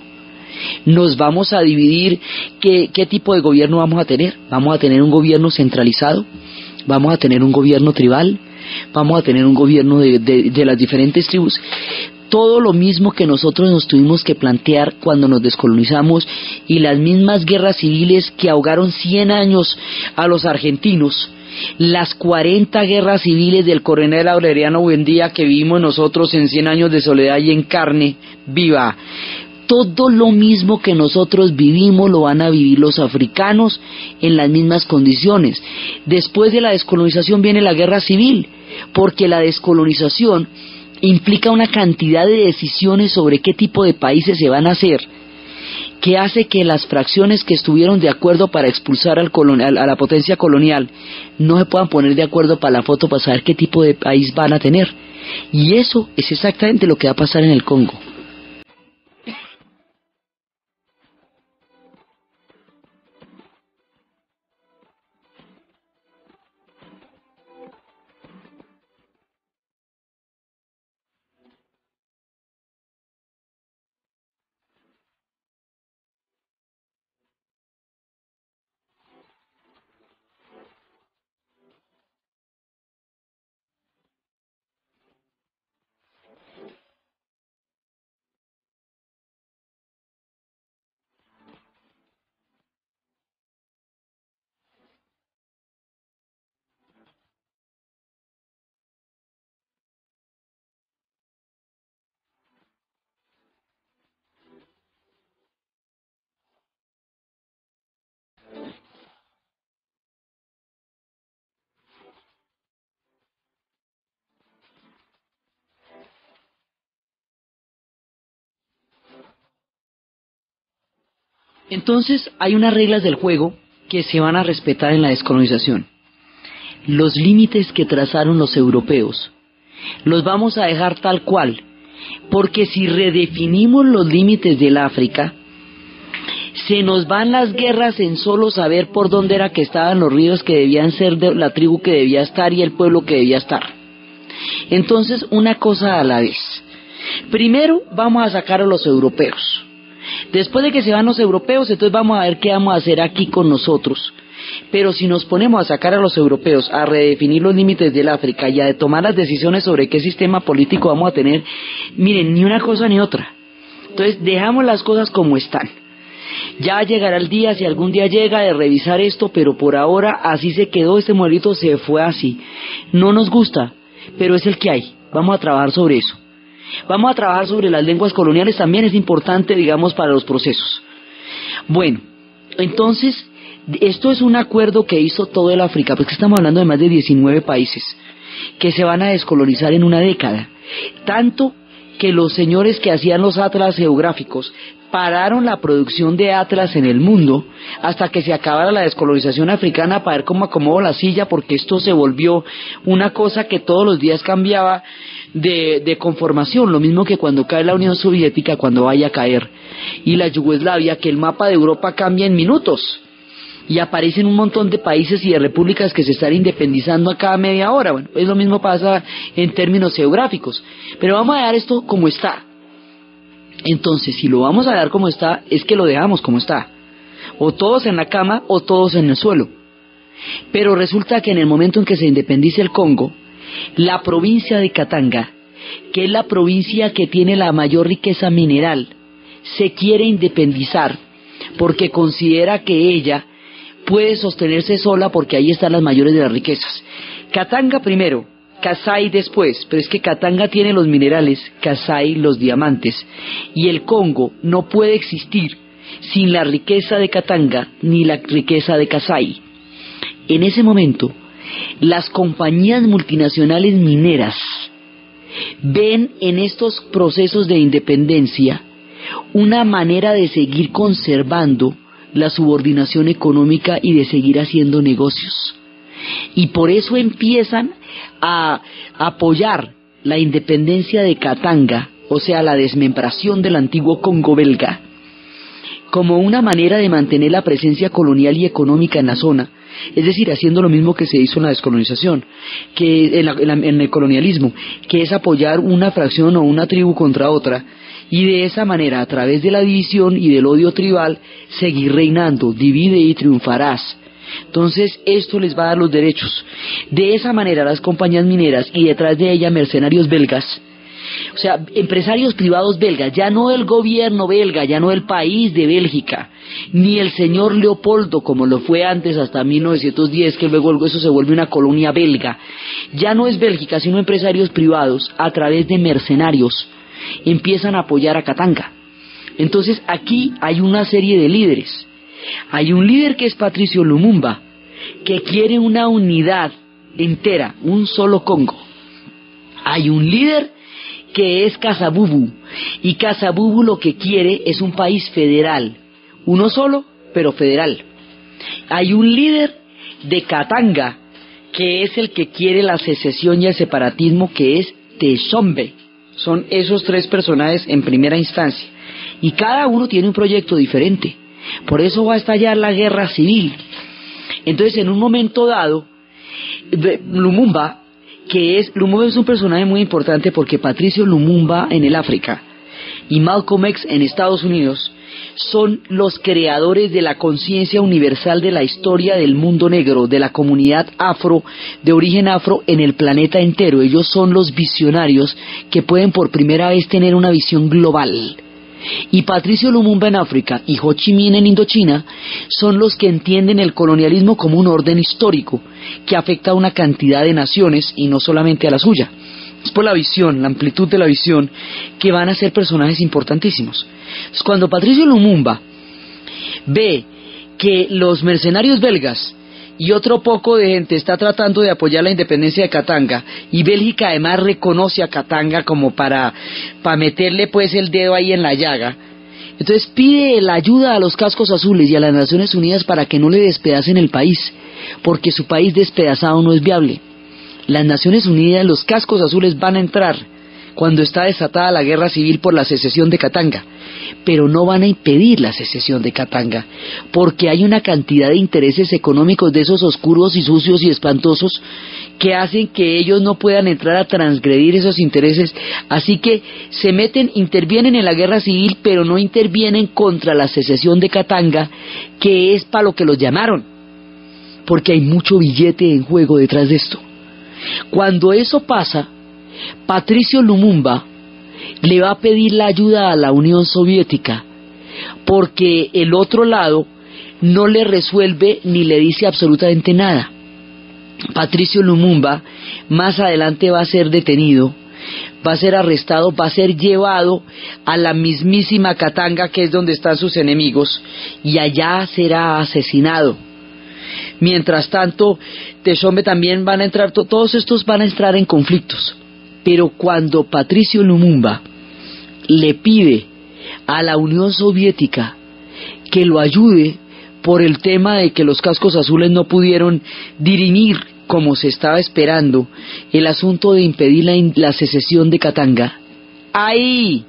¿Nos vamos a dividir? ¿Qué tipo de gobierno vamos a tener? ¿Vamos a tener un gobierno centralizado? ¿Vamos a tener un gobierno tribal? ¿Vamos a tener un gobierno de las diferentes tribus? Todo lo mismo que nosotros nos tuvimos que plantear cuando nos descolonizamos, y las mismas guerras civiles que ahogaron 100 años a los argentinos, las 40 guerras civiles del coronel Aureliano Buendía que vivimos nosotros en 100 años de soledad y en carne viva. Todo lo mismo que nosotros vivimos lo van a vivir los africanos en las mismas condiciones. Después de la descolonización viene la guerra civil, porque la descolonización implica una cantidad de decisiones sobre qué tipo de países se van a hacer, que hace que las fracciones que estuvieron de acuerdo para expulsar a la potencia colonial no se puedan poner de acuerdo para la foto, para saber qué tipo de país van a tener. Y eso es exactamente lo que va a pasar en el Congo. Entonces hay unas reglas del juego que se van a respetar en la descolonización. Los límites que trazaron los europeos los vamos a dejar tal cual, porque si redefinimos los límites del África, se nos van las guerras en solo saber por dónde era que estaban los ríos que debían ser de la tribu que debía estar y el pueblo que debía estar. Entonces, una cosa a la vez. Primero vamos a sacar a los europeos. Después de que se van los europeos, entonces vamos a ver qué vamos a hacer aquí con nosotros. Pero si nos ponemos a sacar a los europeos, a redefinir los límites del África y a tomar las decisiones sobre qué sistema político vamos a tener, miren, ni una cosa ni otra. Entonces dejamos las cosas como están. Ya llegará el día, si algún día llega, de revisar esto, pero por ahora así se quedó, este modelito se fue así. No nos gusta, pero es el que hay. Vamos a trabajar sobre eso. Vamos a trabajar sobre las lenguas coloniales, también es importante, digamos, para los procesos. Bueno, entonces, esto es un acuerdo que hizo todo el África, porque estamos hablando de más de 19 países que se van a descolonizar en una década. Tanto que los señores que hacían los atlas geográficos pararon la producción de atlas en el mundo hasta que se acabara la descolonización africana para ver cómo acomodó la silla, porque esto se volvió una cosa que todos los días cambiaba de conformación, lo mismo que cuando cae la Unión Soviética, cuando vaya a caer, y la Yugoslavia, que el mapa de Europa cambia en minutos y aparecen un montón de países y de repúblicas que se están independizando a cada media hora. Bueno, pues lo mismo pasa en términos geográficos, pero vamos a dar esto como está. Entonces, si lo vamos a dar como está, es que lo dejamos como está, o todos en la cama o todos en el suelo. Pero resulta que en el momento en que se independice el Congo, la provincia de Katanga, que es la provincia que tiene la mayor riqueza mineral, se quiere independizar porque considera que ella puede sostenerse sola, porque ahí están las mayores de las riquezas. Katanga primero, Kasai después, pero es que Katanga tiene los minerales, Kasai los diamantes, y el Congo no puede existir sin la riqueza de Katanga ni la riqueza de Kasai. En ese momento, las compañías multinacionales mineras ven en estos procesos de independencia una manera de seguir conservando la subordinación económica y de seguir haciendo negocios. Y por eso empiezan a apoyar la independencia de Katanga, o sea, la desmembración del antiguo Congo belga, como una manera de mantener la presencia colonial y económica en la zona, es decir, haciendo lo mismo que se hizo en la descolonización, que en el colonialismo, que es apoyar una fracción o una tribu contra otra, y de esa manera, a través de la división y del odio tribal, seguir reinando. Divide y triunfarás. Entonces esto les va a dar los derechos. De esa manera las compañías mineras, y detrás de ellas mercenarios belgas, o sea, empresarios privados belgas, ya no el gobierno belga, ya no el país de Bélgica, ni el señor Leopoldo como lo fue antes hasta 1910, que luego eso se vuelve una colonia belga. Ya no es Bélgica, sino empresarios privados, a través de mercenarios, empiezan a apoyar a Katanga. Entonces aquí hay una serie de líderes. Hay un líder que es Patricio Lumumba, que quiere una unidad entera, un solo Congo. Hay un líder que es Kasavubu, y Kasavubu lo que quiere es un país federal, uno solo, pero federal. Hay un líder de Katanga, que es el que quiere la secesión y el separatismo, que es Teshombe. Son esos tres personajes en primera instancia, y cada uno tiene un proyecto diferente. Por eso va a estallar la guerra civil. Entonces, en un momento dado, Lumumba es un personaje muy importante, porque Patricio Lumumba en el África y Malcolm X en Estados Unidos son los creadores de la conciencia universal de la historia del mundo negro, de la comunidad afro, de origen afro en el planeta entero. Ellos son los visionarios que pueden por primera vez tener una visión global. Y Patricio Lumumba en África y Ho Chi Minh en Indochina son los que entienden el colonialismo como un orden histórico que afecta a una cantidad de naciones y no solamente a la suya. Es por la visión, la amplitud de la visión, que van a ser personajes importantísimos. Entonces, cuando Patricio Lumumba ve que los mercenarios belgas y otro poco de gente está tratando de apoyar la independencia de Katanga, y Bélgica además reconoce a Katanga como para meterle pues el dedo ahí en la llaga, Entonces pide la ayuda a los cascos azules y a las Naciones Unidas para que no le despedacen el país, porque su país despedazado no es viable. Las Naciones Unidas, los cascos azules van a entrar cuando está desatada la guerra civil por la secesión de Katanga, pero no van a impedir la secesión de Katanga, porque hay una cantidad de intereses económicos de esos oscuros y sucios y espantosos que hacen que ellos no puedan entrar a transgredir esos intereses, así que se meten, intervienen en la guerra civil, pero no intervienen contra la secesión de Katanga, que es para lo que los llamaron, porque hay mucho billete en juego detrás de esto. Cuando eso pasa, Patricio Lumumba le va a pedir la ayuda a la Unión Soviética, porque el otro lado no le resuelve ni le dice absolutamente nada. Patricio Lumumba más adelante va a ser detenido, va a ser arrestado, va a ser llevado a la mismísima Katanga, que es donde están sus enemigos, y allá será asesinado. Mientras tanto, Teshombe también van a entrar, todos estos van a entrar en conflictos. Pero cuando Patricio Lumumba le pide a la Unión Soviética que lo ayude por el tema de que los cascos azules no pudieron dirimir como se estaba esperando el asunto de impedir la secesión de Katanga, ahí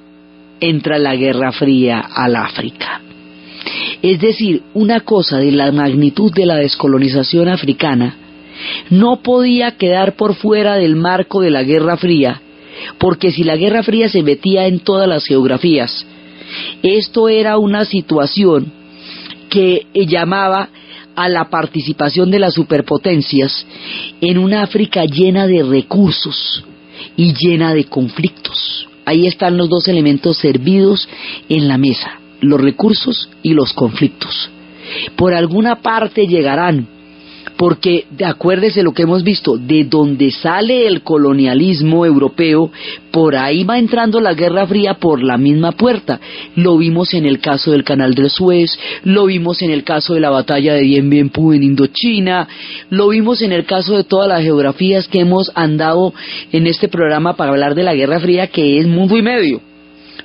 entra la Guerra Fría al África. Es decir, una cosa de la magnitud de la descolonización africana no podía quedar por fuera del marco de la Guerra Fría, porque si la Guerra Fría se metía en todas las geografías, esto era una situación que llamaba a la participación de las superpotencias en una África llena de recursos y llena de conflictos. Ahí están los dos elementos servidos en la mesa, los recursos y los conflictos. Por alguna parte llegarán, porque acuérdese lo que hemos visto, de donde sale el colonialismo europeo, por ahí va entrando la Guerra Fría por la misma puerta. Lo vimos en el caso del Canal de Suez, lo vimos en el caso de la batalla de Dien Bien Phu en Indochina, lo vimos en el caso de todas las geografías que hemos andado en este programa para hablar de la Guerra Fría, que es mundo y medio.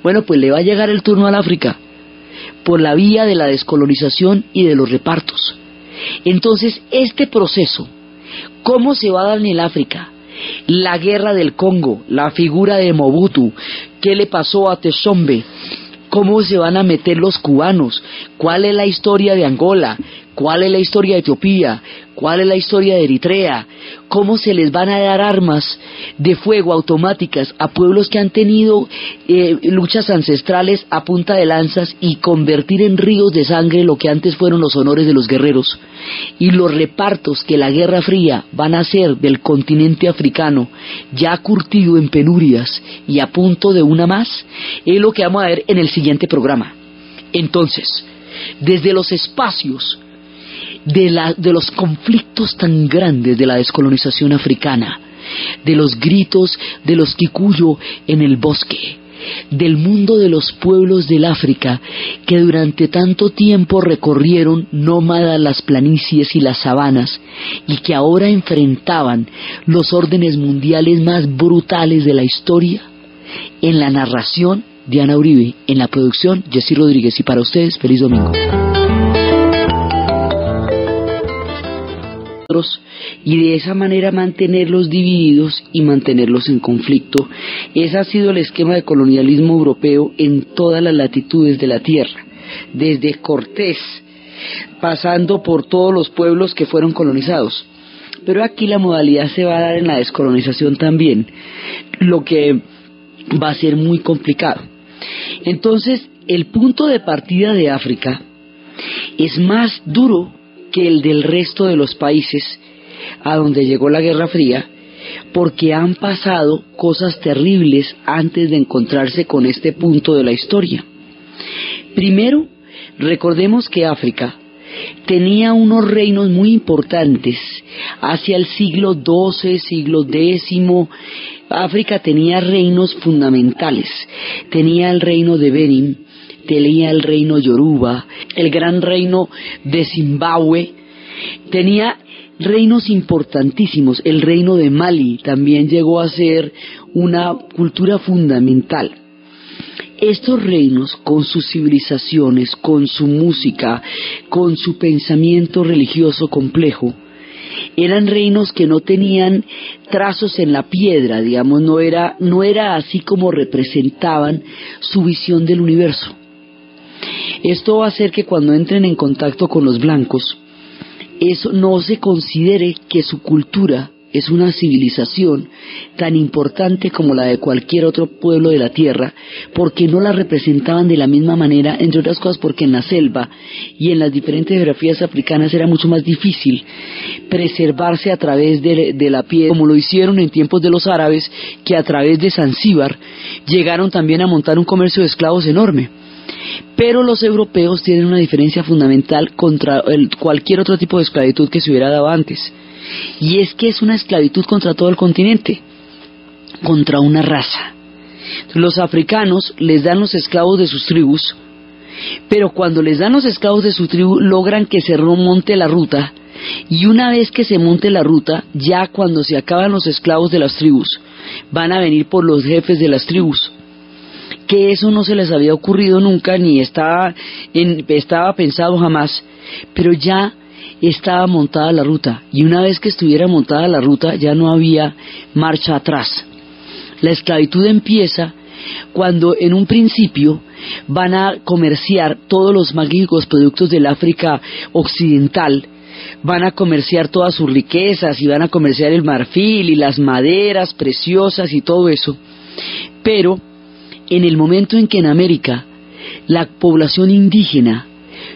Bueno, pues le va a llegar el turno al África, por la vía de la descolonización y de los repartos. Entonces, este proceso, ¿cómo se va a dar en el África? La guerra del Congo, la figura de Mobutu, ¿qué le pasó a Teshombe? ¿Cómo se van a meter los cubanos? ¿Cuál es la historia de Angola? ¿Cuál es la historia de Etiopía? ¿Cuál es la historia de Eritrea? ¿Cómo se les van a dar armas de fuego automáticas a pueblos que han tenido luchas ancestrales a punta de lanzas y convertir en ríos de sangre lo que antes fueron los honores de los guerreros? Y los repartos que la Guerra Fría van a hacer del continente africano, ya curtido en penurias y a punto de una más, es lo que vamos a ver en el siguiente programa. Entonces, desde los espacios de los conflictos tan grandes de la descolonización africana, de los gritos de los Kikuyu en el bosque, del mundo de los pueblos del África que durante tanto tiempo recorrieron nómadas las planicies y las sabanas y que ahora enfrentaban los órdenes mundiales más brutales de la historia, en la narración Diana Uribe, en la producción Jessy Rodríguez, y para ustedes feliz domingo. Y de esa manera mantenerlos divididos y mantenerlos en conflicto. Ese ha sido el esquema de colonialismo europeo en todas las latitudes de la tierra, desde Cortés, pasando por todos los pueblos que fueron colonizados. Pero aquí la modalidad se va a dar en la descolonización también, lo que va a ser muy complicado. Entonces, el punto de partida de África es más duro que el del resto de los países a donde llegó la Guerra Fría, porque han pasado cosas terribles antes de encontrarse con este punto de la historia. Primero, recordemos que África tenía unos reinos muy importantes hacia el siglo XII, siglo X. África tenía reinos fundamentales, tenía el reino de Benin, tenía el reino Yoruba, el gran reino de Zimbabue, tenía reinos importantísimos, el reino de Mali también llegó a ser una cultura fundamental. Estos reinos, con sus civilizaciones, con su música, con su pensamiento religioso complejo, eran reinos que no tenían trazos en la piedra, digamos, no era así como representaban su visión del universo. Esto va a hacer que cuando entren en contacto con los blancos, eso no se considere que su cultura es una civilización tan importante como la de cualquier otro pueblo de la tierra, porque no la representaban de la misma manera, entre otras cosas porque en la selva y en las diferentes geografías africanas era mucho más difícil preservarse a través de la piedra, como lo hicieron en tiempos de los árabes, que a través de Zanzíbar llegaron también a montar un comercio de esclavos enorme. Pero los europeos tienen una diferencia fundamental contra cualquier otro tipo de esclavitud que se hubiera dado antes, y es que es una esclavitud contra todo el continente, contra una raza. Los africanos les dan los esclavos de sus tribus, pero cuando les dan los esclavos de su tribu logran que se monte la ruta, y una vez que se monte la ruta, ya cuando se acaban los esclavos de las tribus, van a venir por los jefes de las tribus, que eso no se les había ocurrido nunca, ni estaba pensado jamás, pero ya estaba montada la ruta, y una vez que estuviera montada la ruta ya no había marcha atrás. La esclavitud empieza cuando en un principio van a comerciar todos los magníficos productos del África occidental, van a comerciar todas sus riquezas y van a comerciar el marfil y las maderas preciosas y todo eso, pero en el momento en que en América la población indígena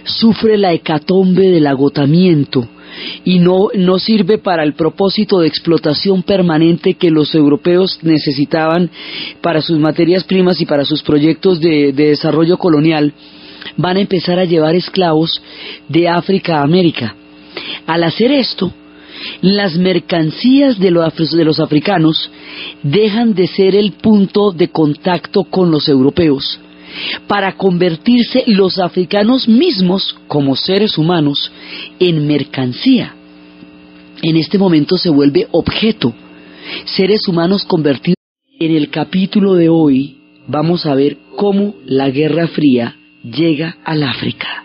sufre la hecatombe del agotamiento y no sirve para el propósito de explotación permanente que los europeos necesitaban para sus materias primas y para sus proyectos de desarrollo colonial, van a empezar a llevar esclavos de África a América. Al hacer esto, las mercancías de los africanos dejan de ser el punto de contacto con los europeos, para convertirse los africanos mismos, como seres humanos, en mercancía. En este momento se vuelve objeto, seres humanos convertidos. En el capítulo de hoy vamos a ver cómo la Guerra Fría llega al África.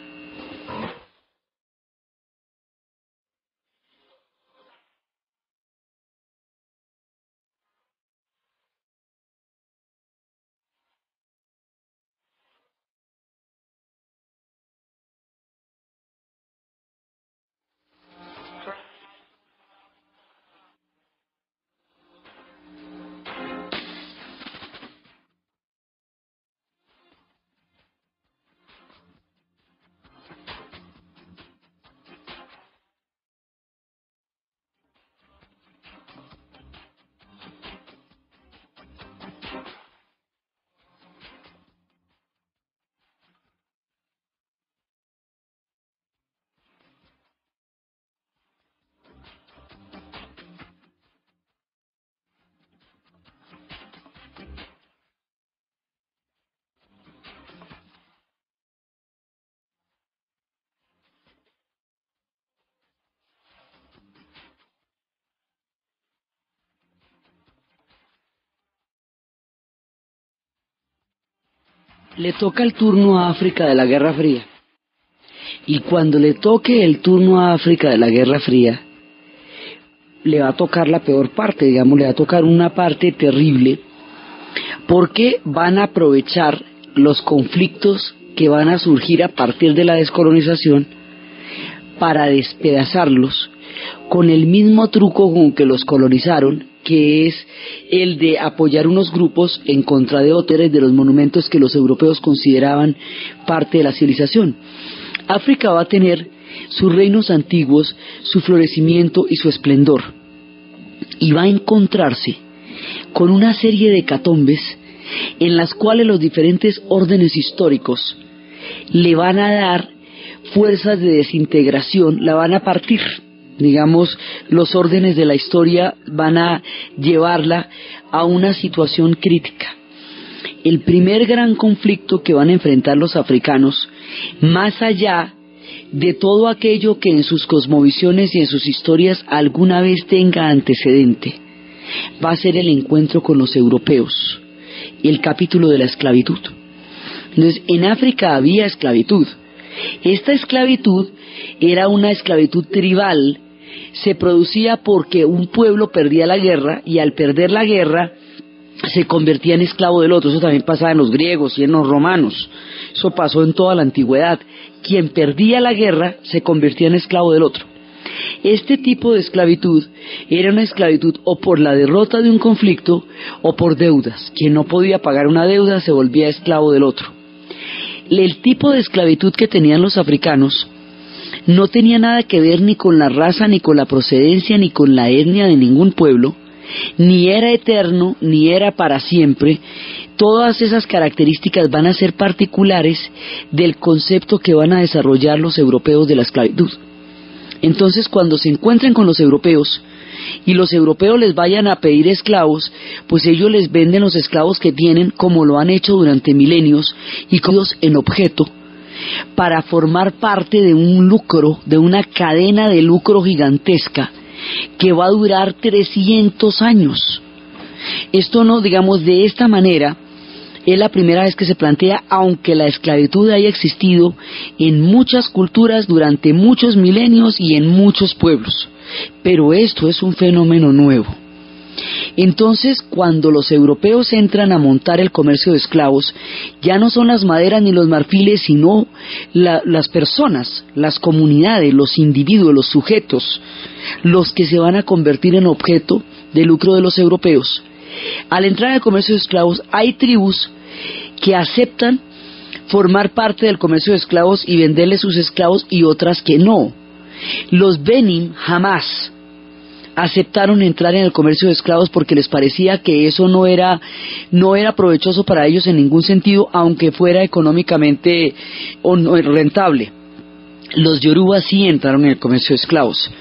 Le toca el turno a África de la Guerra Fría. Y cuando le toque el turno a África de la Guerra Fría, le va a tocar la peor parte, digamos, le va a tocar una parte terrible, porque van a aprovechar los conflictos que van a surgir a partir de la descolonización para despedazarlos con el mismo truco con que los colonizaron, que es el de apoyar unos grupos en contra de otros de los monumentos que los europeos consideraban parte de la civilización. África va a tener sus reinos antiguos, su florecimiento y su esplendor, y va a encontrarse con una serie de hecatombes en las cuales los diferentes órdenes históricos le van a dar fuerzas de desintegración, la van a partir. Digamos, los órdenes de la historia van a llevarla a una situación crítica. El primer gran conflicto que van a enfrentar los africanos, más allá de todo aquello que en sus cosmovisiones y en sus historias alguna vez tenga antecedente, va a ser el encuentro con los europeos, el capítulo de la esclavitud. Entonces, en África había esclavitud. Esta esclavitud era una esclavitud tribal, se producía porque un pueblo perdía la guerra y al perder la guerra se convertía en esclavo del otro. Eso también pasaba en los griegos y en los romanos. Eso pasó en toda la antigüedad. Quien perdía la guerra se convertía en esclavo del otro. Este tipo de esclavitud era una esclavitud o por la derrota de un conflicto o por deudas. Quien no podía pagar una deuda se volvía esclavo del otro. El tipo de esclavitud que tenían los africanos no tenía nada que ver ni con la raza, ni con la procedencia, ni con la etnia de ningún pueblo, ni era eterno, ni era para siempre. Todas esas características van a ser particulares del concepto que van a desarrollar los europeos de la esclavitud. Entonces, cuando se encuentren con los europeos y los europeos les vayan a pedir esclavos, pues ellos les venden los esclavos que tienen, como lo han hecho durante milenios, y en objeto, para formar parte de un lucro, de una cadena de lucro gigantesca, que va a durar 300 años. Esto no, digamos, de esta manera, es la primera vez que se plantea, aunque la esclavitud haya existido en muchas culturas durante muchos milenios y en muchos pueblos. Pero esto es un fenómeno nuevo. Entonces, cuando los europeos entran a montar el comercio de esclavos, ya no son las maderas ni los marfiles, sino las personas, las comunidades, los individuos, los sujetos, los que se van a convertir en objeto de lucro de los europeos. Al entrar al comercio de esclavos, hay tribus que aceptan formar parte del comercio de esclavos y venderle sus esclavos, y otras que no. Los Benin jamás aceptaron entrar en el comercio de esclavos porque les parecía que eso no era provechoso para ellos en ningún sentido, aunque fuera económicamente rentable. Los Yoruba sí entraron en el comercio de esclavos.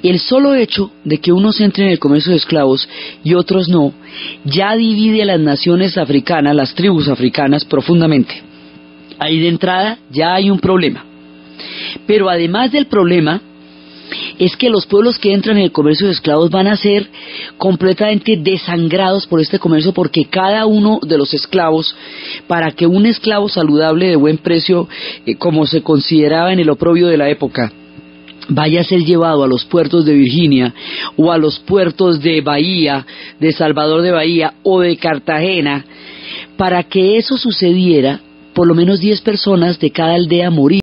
El solo hecho de que unos entren en el comercio de esclavos y otros no, ya divide a las naciones africanas, las tribus africanas, profundamente. Ahí de entrada ya hay un problema. Pero además del problema, es que los pueblos que entran en el comercio de esclavos van a ser completamente desangrados por este comercio, porque cada uno de los esclavos, para que un esclavo saludable de buen precio, como se consideraba en el oprobio de la época, vaya a ser llevado a los puertos de Virginia o a los puertos de Bahía, de Salvador de Bahía o de Cartagena, para que eso sucediera, por lo menos 10 personas de cada aldea morían.